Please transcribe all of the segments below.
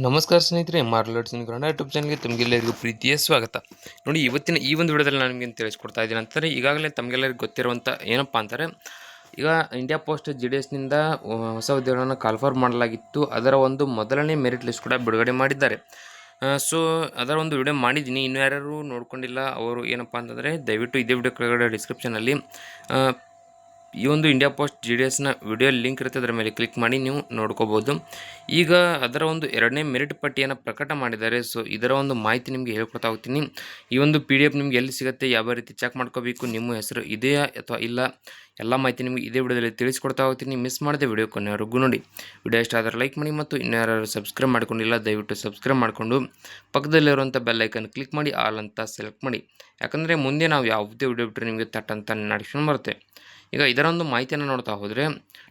ನಮಸ್ಕಾರ ಸ್ನೇಹಿತರೆ, ಮಾರ್ಲಟ್ಸ್ ಕನ್ನಡ ಯೂಟ್ಯೂಬ್ ಚಾನಲ್ಗೆ ತಮಗೆಲ್ಲರಿಗೂ ಪ್ರೀತಿಯ ಸ್ವಾಗತ. ನೋಡಿ, ಇವತ್ತಿನ ಈ ಒಂದು ವಿಡಿಯೋದಲ್ಲಿ ನಾನು ನಿಮಗೆ ತಿಳಿಸ್ಕೊಡ್ತಾ ಇದ್ದೀನಿ ಅಂತಾರೆ. ಈಗಾಗಲೇ ತಮಗೆಲ್ಲರಿಗೂ ಗೊತ್ತಿರುವಂಥ ಏನಪ್ಪ ಅಂತಾರೆ, ಈಗ ಇಂಡಿಯಾ ಪೋಸ್ಟ್ GDSನಿಂದ ಹೊಸ ಹುದ್ದೆಗಳನ್ನು ಕಾಲ್ಫರ್ ಮಾಡಲಾಗಿತ್ತು. ಅದರ ಒಂದು ಮೊದಲನೇ ಮೆರಿಟ್ ಲಿಸ್ಟ್ ಕೂಡ ಬಿಡುಗಡೆ ಮಾಡಿದ್ದಾರೆ. ಸೊ ಅದರ ಒಂದು ವಿಡಿಯೋ ಮಾಡಿದ್ದೀನಿ. ಇನ್ನೂ ಯಾರು ನೋಡ್ಕೊಂಡಿಲ್ಲ ಅವರು ಏನಪ್ಪ ಅಂತಂದರೆ ದಯವಿಟ್ಟು ಇದೇ ವಿಡಿಯೋ ಕೆಳಗಡೆ ಡಿಸ್ಕ್ರಿಪ್ಷನಲ್ಲಿ ಈ ಒಂದು ಇಂಡಿಯಾ ಪೋಸ್ಟ್ GDSನ ವಿಡಿಯೋ ಲಿಂಕ್ ಇರುತ್ತೆ, ಅದರ ಮೇಲೆ ಕ್ಲಿಕ್ ಮಾಡಿ ನೀವು ನೋಡ್ಕೋಬೋದು. ಈಗ ಅದರ ಒಂದು ಎರಡನೇ ಮೆರಿಟ್ ಪಟ್ಟಿಯನ್ನು ಪ್ರಕಟ ಮಾಡಿದ್ದಾರೆ. ಸೊ ಇದರ ಒಂದು ಮಾಹಿತಿ ನಿಮಗೆ ಹೇಳ್ಕೊಡ್ತಾ ಹೋಗ್ತೀನಿ. ಈ ಒಂದು PDF ನಿಮಗೆ ಎಲ್ಲಿ ಸಿಗುತ್ತೆ, ಯಾವ ರೀತಿ ಚೆಕ್ ಮಾಡ್ಕೋಬೇಕು, ನಿಮ್ಮ ಹೆಸರು ಇದೆಯಾ ಅಥವಾ ಇಲ್ಲ, ಎಲ್ಲ ಮಾಹಿತಿ ನಿಮಗೆ ಇದೇ ವಿಡಿಯೋದಲ್ಲಿ ತಿಳಿಸ್ಕೊಡ್ತಾ ಹೋಗ್ತೀನಿ. ಮಿಸ್ ಮಾಡದೆ ವಿಡಿಯೋ ಕೊನೆವರೆಗೂ ನೋಡಿ. ವಿಡಿಯೋ ಇಷ್ಟ ಆದರೆ ಲೈಕ್ ಮಾಡಿ, ಮತ್ತು ಇನ್ನೂ ಯಾರು ಸಬ್ಸ್ಕ್ರೈಬ್ ಮಾಡ್ಕೊಂಡಿಲ್ಲ ದಯವಿಟ್ಟು ಸಬ್ಸ್ಕ್ರೈಬ್ ಮಾಡಿಕೊಂಡು ಪಕ್ಕದಲ್ಲಿರುವಂಥ ಬೆಲ್ ಐಕನ್ ಕ್ಲಿಕ್ ಮಾಡಿ ಆಲ್ ಅಂತ ಸೆಲೆಕ್ಟ್ ಮಾಡಿ. ಯಾಕಂದರೆ ಮುಂದೆ ನಾವು ಯಾವುದೇ ವಿಡಿಯೋ ಬಿಟ್ಟರೆ ನಿಮಗೆ ತಟ್ಟಂತ ನೋಟಿಫಿಕೇಶನ್ ಬರುತ್ತೆ. ಈಗ ಇದರ ಒಂದು ಮಾಹಿತಿಯನ್ನು ನೋಡ್ತಾ ಹೋದರೆ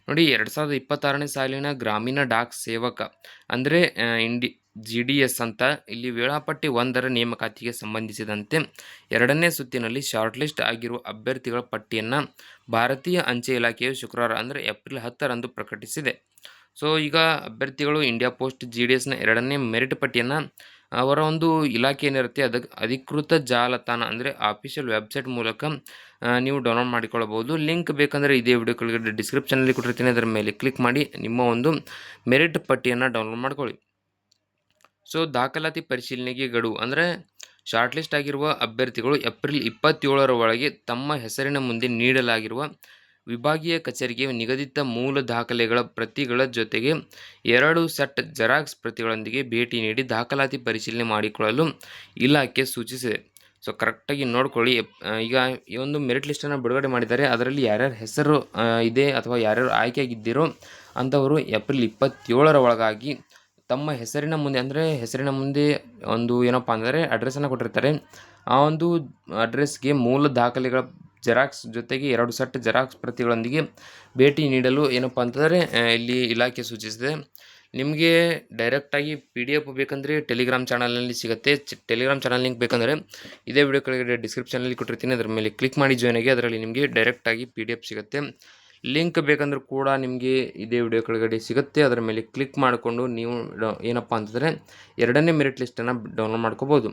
ನೋಡಿ, 2026ನೇ ಸಾಲಿನ ಗ್ರಾಮೀಣ ಡಾಕ್ ಸೇವಕ ಅಂದರೆ GDS ಅಂತ ಇಲ್ಲಿ ವೇಳಾಪಟ್ಟಿ 1ರ ನೇಮಕಾತಿಗೆ ಸಂಬಂಧಿಸಿದಂತೆ ಎರಡನೇ ಸುತ್ತಿನಲ್ಲಿ ಶಾರ್ಟ್ ಲಿಸ್ಟ್ ಆಗಿರುವ ಅಭ್ಯರ್ಥಿಗಳ ಪಟ್ಟಿಯನ್ನು ಭಾರತೀಯ ಅಂಚೆ ಇಲಾಖೆಯು ಶುಕ್ರವಾರ ಅಂದರೆ ಏಪ್ರಿಲ್ 10ರಂದು ಪ್ರಕಟಿಸಿದೆ. ಸೊ ಈಗ ಅಭ್ಯರ್ಥಿಗಳು ಇಂಡಿಯಾ ಪೋಸ್ಟ್ GDSನ ಎರಡನೇ ಮೆರಿಟ್ ಪಟ್ಟಿಯನ್ನು ಅವರ ಒಂದು ಇಲಾಖೆ ಏನಿರುತ್ತೆ ಅದಕ್ಕೆ ಅಧಿಕೃತ ಜಾಲತಾಣ ಅಂದರೆ ಆಫಿಷಿಯಲ್ ವೆಬ್ಸೈಟ್ ಮೂಲಕ ನೀವು ಡೌನ್ಲೋಡ್ ಮಾಡಿಕೊಳ್ಳಬಹುದು. ಲಿಂಕ್ ಬೇಕಂದರೆ ಇದೇ ವಿಡಿಯೋ ಕೆಳಗಡೆ ಡಿಸ್ಕ್ರಿಪ್ಷನಲ್ಲಿ ಕೊಟ್ಟಿರ್ತೀನಿ, ಅದರ ಮೇಲೆ ಕ್ಲಿಕ್ ಮಾಡಿ ನಿಮ್ಮ ಒಂದು ಮೆರಿಟ್ ಪಟ್ಟಿಯನ್ನು ಡೌನ್ಲೋಡ್ ಮಾಡ್ಕೊಳ್ಳಿ. ಸೊ ದಾಖಲಾತಿ ಪರಿಶೀಲನೆಗೆ ಗಡುವು ಅಂದರೆ ಶಾರ್ಟ್ ಲಿಸ್ಟ್ ಆಗಿರುವ ಅಭ್ಯರ್ಥಿಗಳು ಏಪ್ರಿಲ್ 27ರ ಒಳಗೆ ತಮ್ಮ ಹೆಸರಿನ ಮುಂದೆ ನೀಡಲಾಗಿರುವ ವಿಭಾಗೀಯ ಕಚೇರಿಗೆ ನಿಗದಿತ ಮೂಲ ದಾಖಲೆಗಳ ಪ್ರತಿಗಳ ಜೊತೆಗೆ 2 ಸೆಟ್ ಜೆರಾಕ್ಸ್ ಪ್ರತಿಗಳೊಂದಿಗೆ ಭೇಟಿ ನೀಡಿ ದಾಖಲಾತಿ ಪರಿಶೀಲನೆ ಮಾಡಿಕೊಳ್ಳಲು ಇಲಾಖೆ ಸೂಚಿಸಿದೆ. ಸೊ ಕರೆಕ್ಟಾಗಿ ನೋಡ್ಕೊಳ್ಳಿ. ಈಗ ಈ ಒಂದು ಮೆರಿಟ್ ಲಿಸ್ಟನ್ನು ಬಿಡುಗಡೆ ಮಾಡಿದ್ದಾರೆ. ಅದರಲ್ಲಿ ಯಾರ್ಯಾರ ಹೆಸರು ಇದೆ ಅಥವಾ ಯಾರ್ಯಾರು ಆಯ್ಕೆಯಾಗಿದ್ದೀರೋ ಅಂಥವರು ಏಪ್ರಿಲ್ 27ರ ಒಳಗಾಗಿ ತಮ್ಮ ಹೆಸರಿನ ಮುಂದೆ ಅಂದರೆ ಹೆಸರಿನ ಮುಂದೆ ಒಂದು ಏನಪ್ಪ ಅಂದರೆ ಅಡ್ರೆಸ್ಸನ್ನು ಕೊಟ್ಟಿರ್ತಾರೆ. ಆ ಒಂದು ಅಡ್ರೆಸ್ಗೆ ಮೂಲ ದಾಖಲೆಗಳ ಜೆರಾಕ್ಸ್ ಜೊತೆಗೆ 2 ಸೆಟ್ ಜೆರಾಕ್ಸ್ ಪ್ರತಿಗಳೊಂದಿಗೆ ಭೇಟಿ ನೀಡಲು ಏನಪ್ಪ ಅಂತಂದರೆ ಇಲ್ಲಿ ಇಲಾಖೆ ಸೂಚಿಸಿದೆ. ನಿಮಗೆ ಡೈರೆಕ್ಟಾಗಿ PDF ಬೇಕಂದರೆ ಟೆಲಿಗ್ರಾಮ್ ಚಾನಲ್ನಲ್ಲಿ ಸಿಗುತ್ತೆ. ಟೆಲಿಗ್ರಾಮ್ ಚಾನಲ್ ಲಿಂಕ್ ಬೇಕಂದರೆ ಇದೇ ವಿಡಿಯೋ ಕೆಳಗಡೆ ಡಿಸ್ಕ್ರಿಪ್ಷನಲ್ಲಿ ಕೊಟ್ಟಿರ್ತೀನಿ, ಅದರ ಮೇಲೆ ಕ್ಲಿಕ್ ಮಾಡಿ ಜಾಯ್ನ್ ಆಗಿ. ಅದರಲ್ಲಿ ನಿಮಗೆ ಡೈರೆಕ್ಟಾಗಿ PDF ಸಿಗುತ್ತೆ. ಲಿಂಕ್ ಬೇಕಂದ್ರೂ ಕೂಡ ನಿಮಗೆ ಇದೇ ವಿಡಿಯೋ ಕೆಳಗಡೆ ಸಿಗುತ್ತೆ, ಅದರ ಮೇಲೆ ಕ್ಲಿಕ್ ಮಾಡಿಕೊಂಡು ನೀವು ಏನಪ್ಪ ಅಂತಂದರೆ ಎರಡನೇ ಮೆರಿಟ್ ಲಿಸ್ಟನ್ನು ಡೌನ್ಲೋಡ್ ಮಾಡ್ಕೋಬೋದು.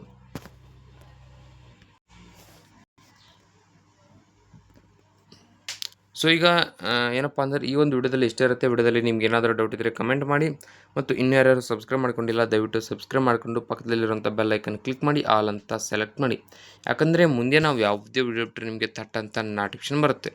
ಸೊ ಈಗ ಏನಪ್ಪ ಅಂದರೆ ಈ ಒಂದು ವಿಡಿಯೋದಲ್ಲಿ ಇಷ್ಟೇ ಇರುತ್ತೆ. ವಿಡಿಯೋದಲ್ಲಿ ನಿಮ್ಗೆ ಏನಾದರೂ ಡೌಟ್ ಇದ್ದರೆ ಕಮೆಂಟ್ ಮಾಡಿ, ಮತ್ತು ಇನ್ನೂ ಯಾರು ಸಬ್ಸ್ಕ್ರೈಬ್ ಮಾಡ್ಕೊಂಡಿಲ್ಲ ದಯವಿಟ್ಟು ಸಬ್ಸ್ಕ್ರೈಬ್ ಮಾಡಿಕೊಂಡು ಪಕ್ಕದಲ್ಲಿರುವಂಥ ಬೆಲ್ ಐಕನ್ ಕ್ಲಿಕ್ ಮಾಡಿ ಆಲ್ ಅಂತ ಸೆಲೆಕ್ಟ್ ಮಾಡಿ. ಯಾಕಂದರೆ ಮುಂದೆ ನಾವು ಯಾವುದೇ ವಿಡಿಯೋ ಬಿಟ್ಟರೆ ನಿಮಗೆ ತಟ್ಟಂತ ನೋಟಿಫಿಕೇಶನ್ ಬರುತ್ತೆ.